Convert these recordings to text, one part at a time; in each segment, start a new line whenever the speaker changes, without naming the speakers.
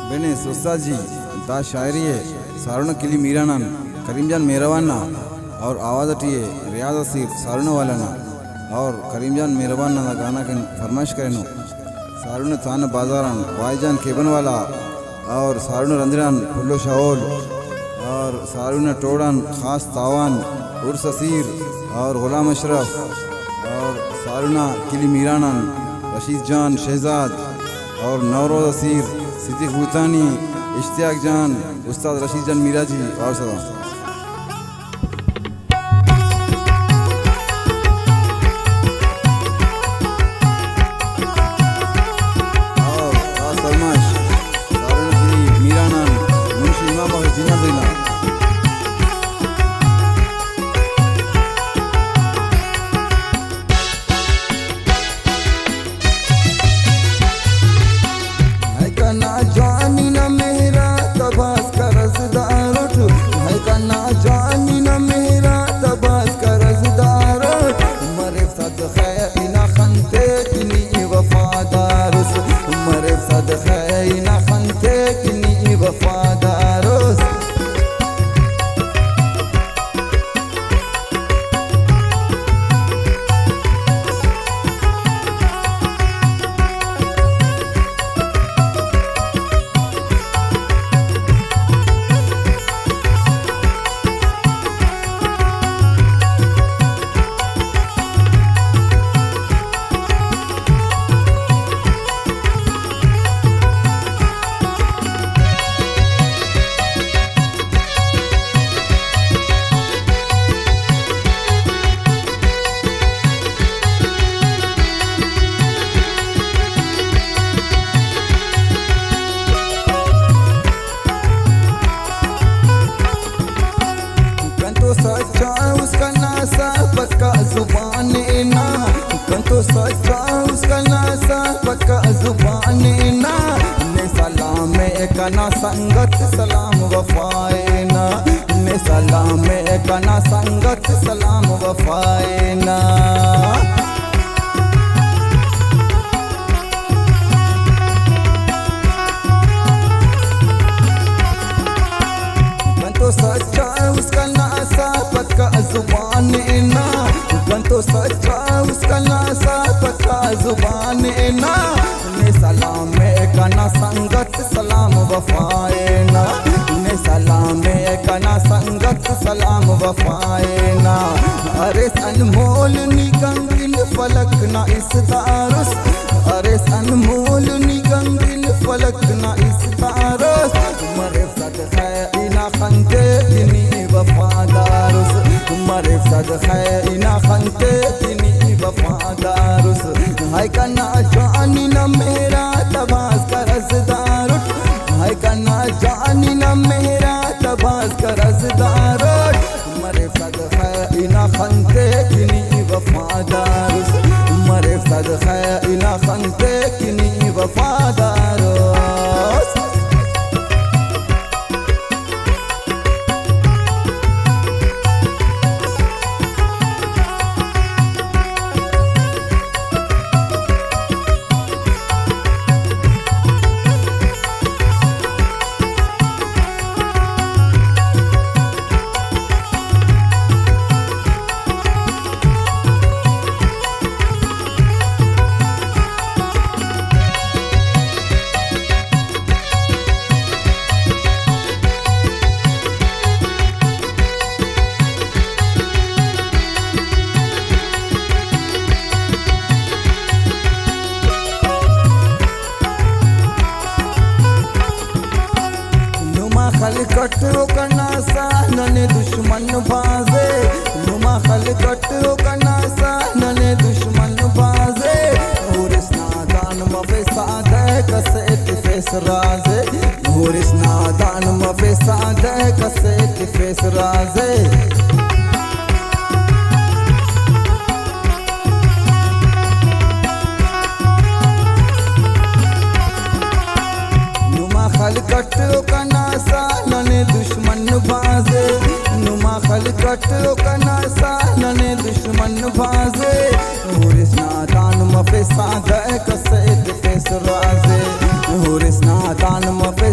बेने सोसाजी दा शायरी सारुण किली मीरानन करीमजान मेहरबाना और आवाज़ अटिए रियाज असीर सारुण वालाना और करीमजान मेहरबाना दा गाना के फरमाइश करेनो सारुण थान बाजारान वाईजान केबन वाला और सारुण रंजरान फुल्लो शाओल और सारुण टोड़ान खास तावान उर्स असीर और गुलाम अशरफ और सारुणा किली मीरानन रशीद जान शहजाद और नवरोज असीर सिद्दीक भूतानी इश्तियाक जान उस्ताद रशीद जान मीरा जी और सदा पक्का जुबान ना कंतो सच्चा उसका नासा पक्का जुबान ना ने सलाम कना संगत सलाम वफाए ना ने सलाम कना संगत सलाम वफाए ना कंतो सच्चा उसका नासा पक्का जुबान ना कंतो सच्चा उसका नासा पक्का जुबान ना ने सलाम कना संगत सलाम वफाए ना ने सलाम कना संगत सलाम वफाए ना अरे अनमोल निगंगिन फलक ना इस तारस अरे अनमोल निगंगिन फलक ना इस तारस मरे सद है इना खंते तिनी वफादारुस मरे सद है इना खंते तिनी वफादारुस हाय कना जानी न मेरा तबास करसदारुट हाय कना जानी न मेरा तबास करसदारुट मरे सद है इना खंते तिनी वफादारुस मरे सद है इना खंते तिनी वफादारुस खलकटो कनासा नने दुश्मन बाजे नुमा खलकटो कनासा नने दुश्मन बाजे होरिस नादान मफे सादे कसे तिफेस राजे होरिस नादान मफे सादे कसे तिफेस राजे खलकटो कनासा नने दुश्मन बाजे नुमा खलकटो कनासा नने दुश्मन बाजे होरिस नादान मफे सादे कसे तिफेस राजे होरिस नादान मफे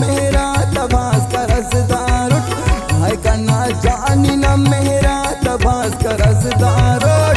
मेरा तबास करसदारुट हाय कना जानी ना मेरा तबास करसदारुट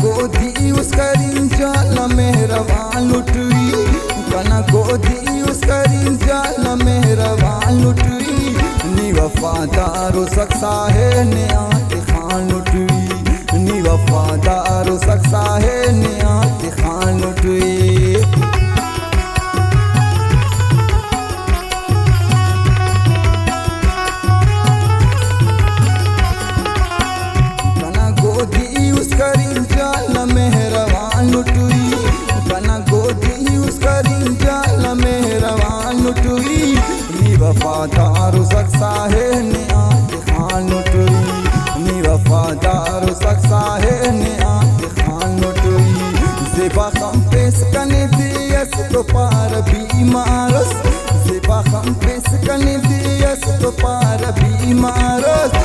गोदी उसका रिंजा न मेहरबान लुटरी कना गोदी उसका रिंजा न मेहरबान लुटरी नी वफादारो सकसा है ने आते खान लुटरी नी वफादारो सकसा है ने आते खान लुटरी उसका रिंजा न मेहरबान लुटरी कना गोदी उसका रिंजा न मेहरबान लुटरी नी वफादारो सकसा है ने आते खान लुटरी नी वफादारो सकसा है ने आते खान लुटरी ज़ेबा खम पेश कने दियस तो पार बीमारस ज़ेबा खम पेश कने दियस तो पार बीमारस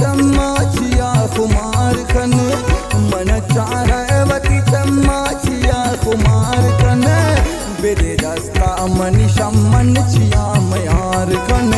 चम्माचिया खुमार खन मन चारवती चम्माचिया खुमार खन बेरे दस्ता मनी शमन चिया मयार खन